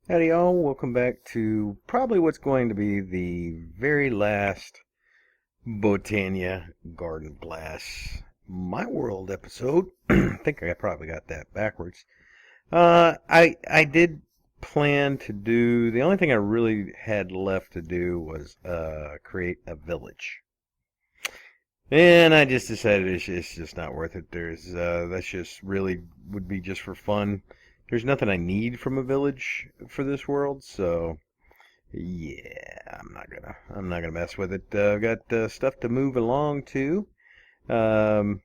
Howdy y'all, welcome back to probably what's going to be the very last Botania Garden Blast My World episode. I think I probably got that backwards. I did plan to do, the only thing I really had left to do was create a village. And I just decided it's just not worth it. That's just really would be just for fun. There's nothing I need from a village for this world, so yeah, I'm not gonna mess with it. I've got stuff to move along to. Um,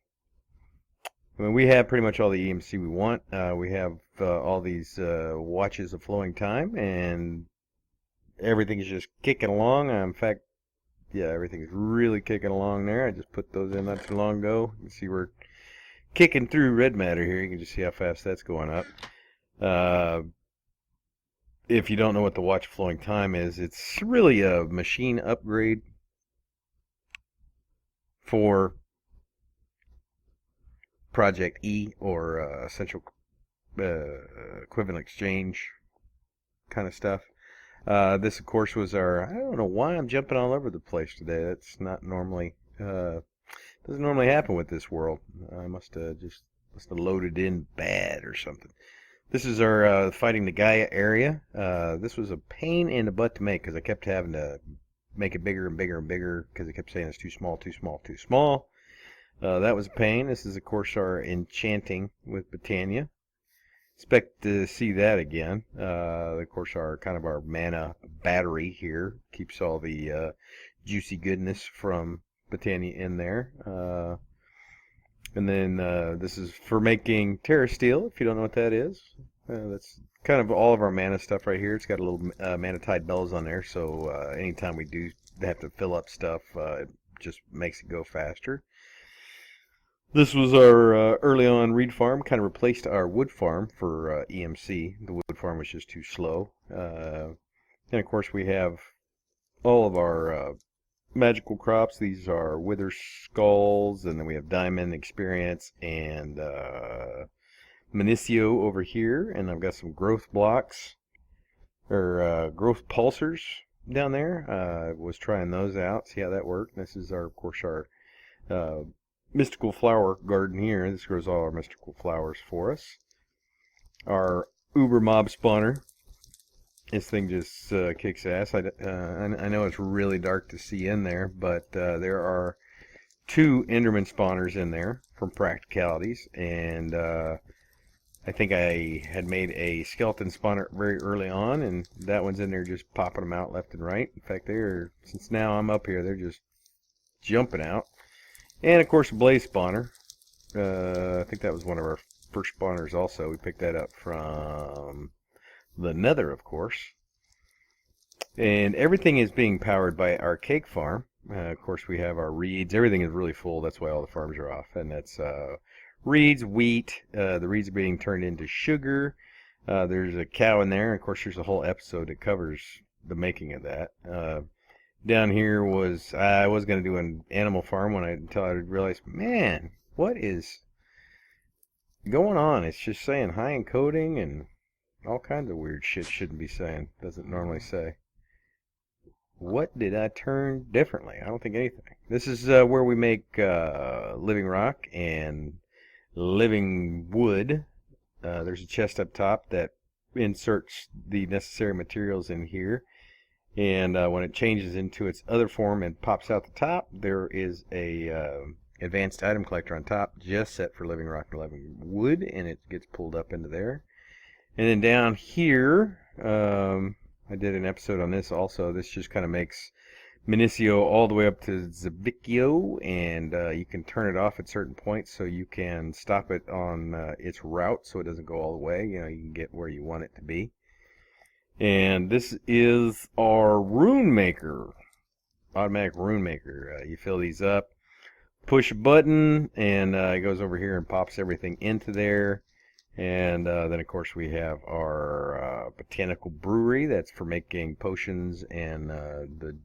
I mean, we have pretty much all the EMC we want. We have all these watches of flowing time, and everything's just kicking along. In fact, yeah, everything's really kicking along there. I just put those in not too long ago. You can see we're kicking through red matter here. You can just see how fast that's going up. Uh, if you don't know what the watch of flowing time is, it's really a machine upgrade for Project E or Central Equivalent Exchange kind of stuff. This, of course, was our. I don't know why I'm jumping all over the place today. That's not normally doesn't normally happen with this world. I must have loaded in bad or something. This is our fighting the Gaia area. This was a pain in the butt to make because I kept having to make it bigger and bigger and bigger because it kept saying it's too small, too small, too small. That was a pain. This is, of course, our enchanting with Botania. Expect to see that again. Of course, our mana battery here keeps all the juicy goodness from Botania in there. And then this is for making Terra Steel, if you don't know what that is. That's kind of all of our mana stuff right here. It's got a little mana tide bells on there, so anytime we do have to fill up stuff, it just makes it go faster. This was our early on reed farm, kind of replaced our wood farm for EMC. The wood farm was just too slow. And of course we have all of our magical crops. These are wither skulls, and then we have diamond experience and Minicio over here, and I've got some growth blocks or growth pulsers down there. Was trying those out, see how that worked. This is our, of course, our uh, mystical flower garden here. This grows all our mystical flowers for us. Our Uber mob spawner. This thing just kicks ass. I know it's really dark to see in there, but there are two Enderman spawners in there from practicalities, and I think I had made a skeleton spawner very early on, and that one's in there just popping them out left and right. In fact, since now I'm up here, they're just jumping out. And of course, a blaze spawner. I think that was one of our first spawners also. We picked that up from the Nether, of course. And everything is being powered by our cake farm. Of course, we have our reeds. Everything is really full. That's why all the farms are off. And that's reeds, wheat. The reeds are being turned into sugar. There's a cow in there. Of course, there's a whole episode that covers the making of that. Down here I was going to do an animal farm until I realized, man, what is going on? It's just saying high encoding and all kinds of weird shit shouldn't be saying. Doesn't normally say. What did I turn differently? I don't think anything. This is where we make living rock and living wood. There's a chest up top that inserts the necessary materials in here. And when it changes into its other form and pops out the top, there is a advanced item collector on top just set for living rock and living wood, and it gets pulled up into there. And then down here, I did an episode on this also. This just kind of makes Minicio all the way up to Zabicchio, and you can turn it off at certain points so you can stop it on its route so it doesn't go all the way. You can get where you want it to be. And this is our rune maker, automatic rune maker. You fill these up, push a button, and it goes over here and pops everything into there. And then, of course, we have our Botanical Brewery. That's for making potions and the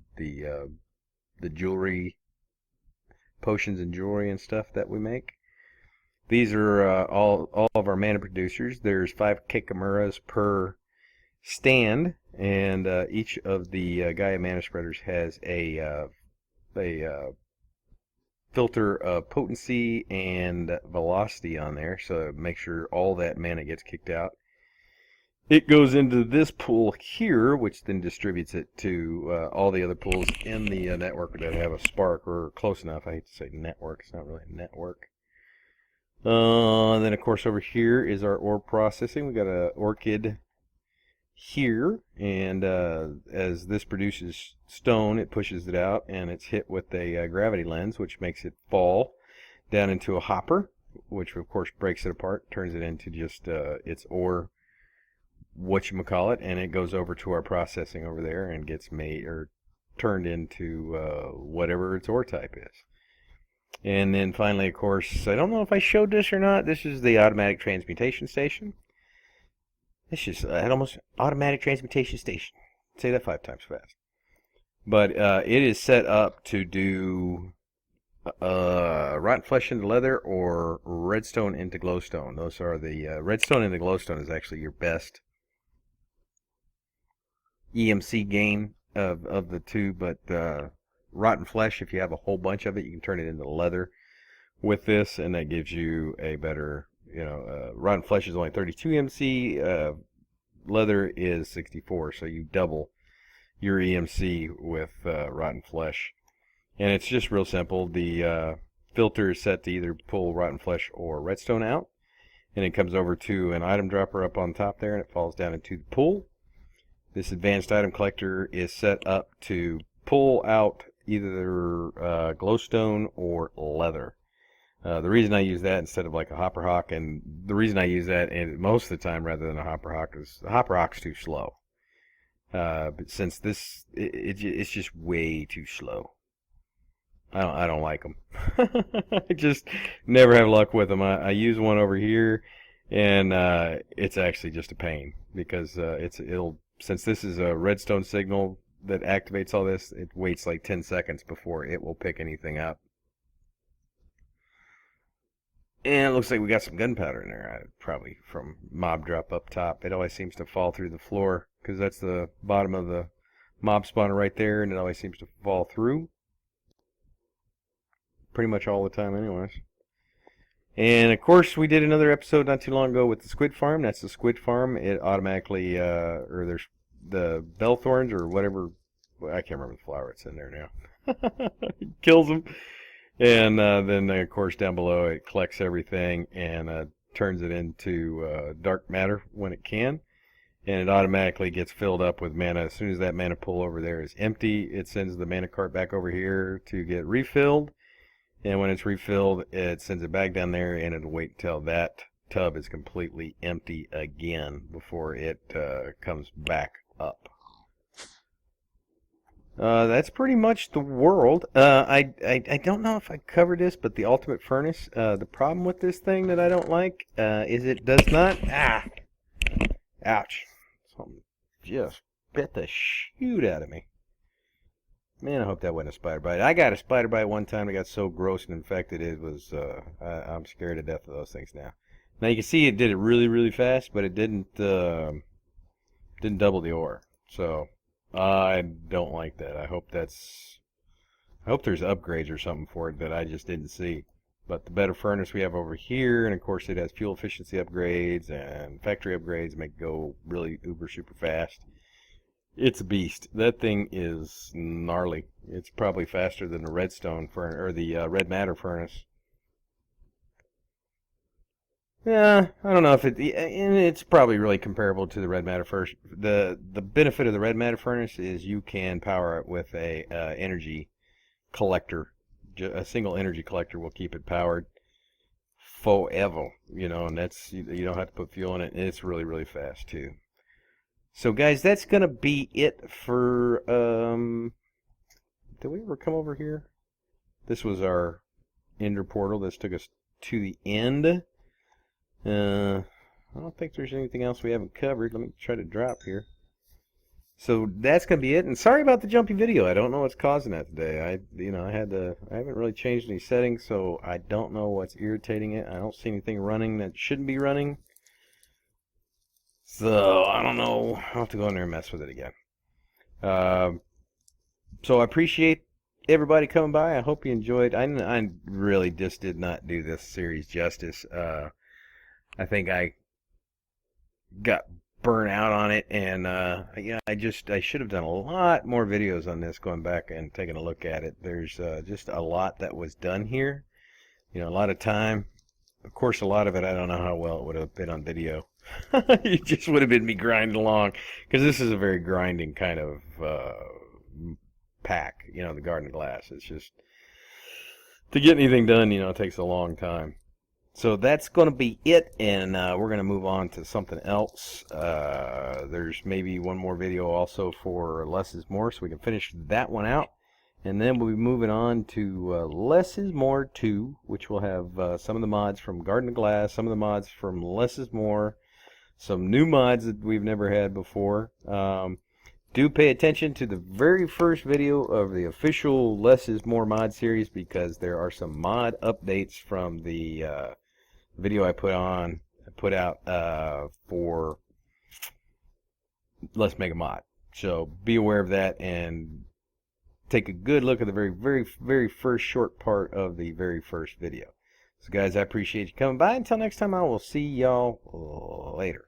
jewelry, potions and jewelry and stuff that we make. These are all of our mana producers. There's 5 Kekamuras per stand, and each of the Gaia mana spreaders has a filter of potency and velocity on there, so make sure all that mana gets kicked out. It goes into this pool here, which then distributes it to all the other pools in the network that have a spark or close enough. I hate to say network; it's not really a network. Then, of course, over here is our ore processing. We got a orchid here, and as this produces stone, it pushes it out, and it's hit with a gravity lens, which makes it fall down into a hopper, which of course breaks it apart, turns it into just its ore, whatchamacallit, and it goes over to our processing over there and gets made or turned into whatever its ore type is. And then finally, of course, I don't know if I showed this or not, this is the automatic transmutation station. This is an almost automatic transmutation station. Say that 5 times fast. But it is set up to do rotten flesh into leather or redstone into glowstone. Those are the redstone into glowstone is actually your best EMC gain of the two. But rotten flesh, if you have a whole bunch of it, you can turn it into leather with this, and that gives you a better. Rotten flesh is only 32 EMC. Leather is 64, so you double your EMC with rotten flesh. And it's just real simple. The filter is set to either pull rotten flesh or redstone out, and it comes over to an item dropper up on top there, and it falls down into the pool. This advanced item collector is set up to pull out either glowstone or leather. The reason I use that instead of like a hopper hawk, and the reason I use that most of the time rather than a hopper hawk, is the hopper hawk's too slow. But since this, it's just way too slow. I don't like them. I just never have luck with them. I use one over here, and it's actually just a pain because since this is a redstone signal that activates all this, it waits like 10 seconds before it will pick anything up. And it looks like we got some gunpowder in there, probably from mob drop up top. It always seems to fall through the floor, because that's the bottom of the mob spawner right there, and it always seems to fall through. Pretty much all the time anyways. And of course, we did another episode not too long ago with the Squid Farm. That's the Squid Farm. It automatically, or there's the bellthorns or whatever, I can't remember the flower it's in there now. It kills them. And then, of course, down below it collects everything and turns it into dark matter when it can. And it automatically gets filled up with mana. As soon as that mana pool over there is empty, it sends the mana cart back over here to get refilled. And when it's refilled, it sends it back down there, and it'll wait until that tub is completely empty again before it comes back up. That's pretty much the world. I don't know if I covered this, but the ultimate furnace, the problem with this thing that I don't like, is it does not, ouch, something just bit the shoot out of me. Man, I hope that wasn't a spider bite. I got a spider bite one time. I got so gross and infected, it was, I'm scared to death of those things now. Now you can see it did it really, really fast, but it didn't double the ore. So, I don't like that. I hope there's upgrades or something for it that I just didn't see. But the better furnace we have over here, and of course it has fuel efficiency upgrades and factory upgrades, make it go really uber super fast. It's a beast. That thing is gnarly. It's probably faster than the redstone furnace or the red matter furnace. Yeah, I don't know if it's probably really comparable to the red matter furnace. The benefit of the red matter furnace is you can power it with a energy collector. A single energy collector will keep it powered forever, and that's you don't have to put fuel in it, and it's really, really fast too. So guys, that's gonna be it for did we ever come over here? This was our ender portal. This took us to the end. I don't think there's anything else we haven't covered. Let me try to drop here. So that's gonna be it. And sorry about the jumpy video. I don't know what's causing that today. I haven't really changed any settings, so I don't know what's irritating it. I don't see anything running that shouldn't be running. So I don't know. I'll have to go in there and mess with it again. So I appreciate everybody coming by. I hope you enjoyed. I really just did not do this series justice. I think I got burnt out on it, and yeah, I should have done a lot more videos on this, going back and taking a look at it. There's just a lot that was done here. You know, a lot of time. Of course, a lot of it I don't know how well it would have been on video. It just would have been me grinding along, because this is a very grinding kind of pack. You know, the Garden of Glass. It's just, to get anything done, you know, it takes a long time. So that's going to be it, and we're going to move on to something else. There's maybe one more video also for Less is More, so we can finish that one out. And then we'll be moving on to Less is More 2, which will have some of the mods from Garden of Glass, some of the mods from Less is More, some new mods that we've never had before. Do pay attention to the very first video of the official Less is More mod series, because there are some mod updates from the video I put out for Let's Make a Mod. So be aware of that, and take a good look at the very first short part of the very first video. So guys, I appreciate you coming by. Until next time, I will see y'all later.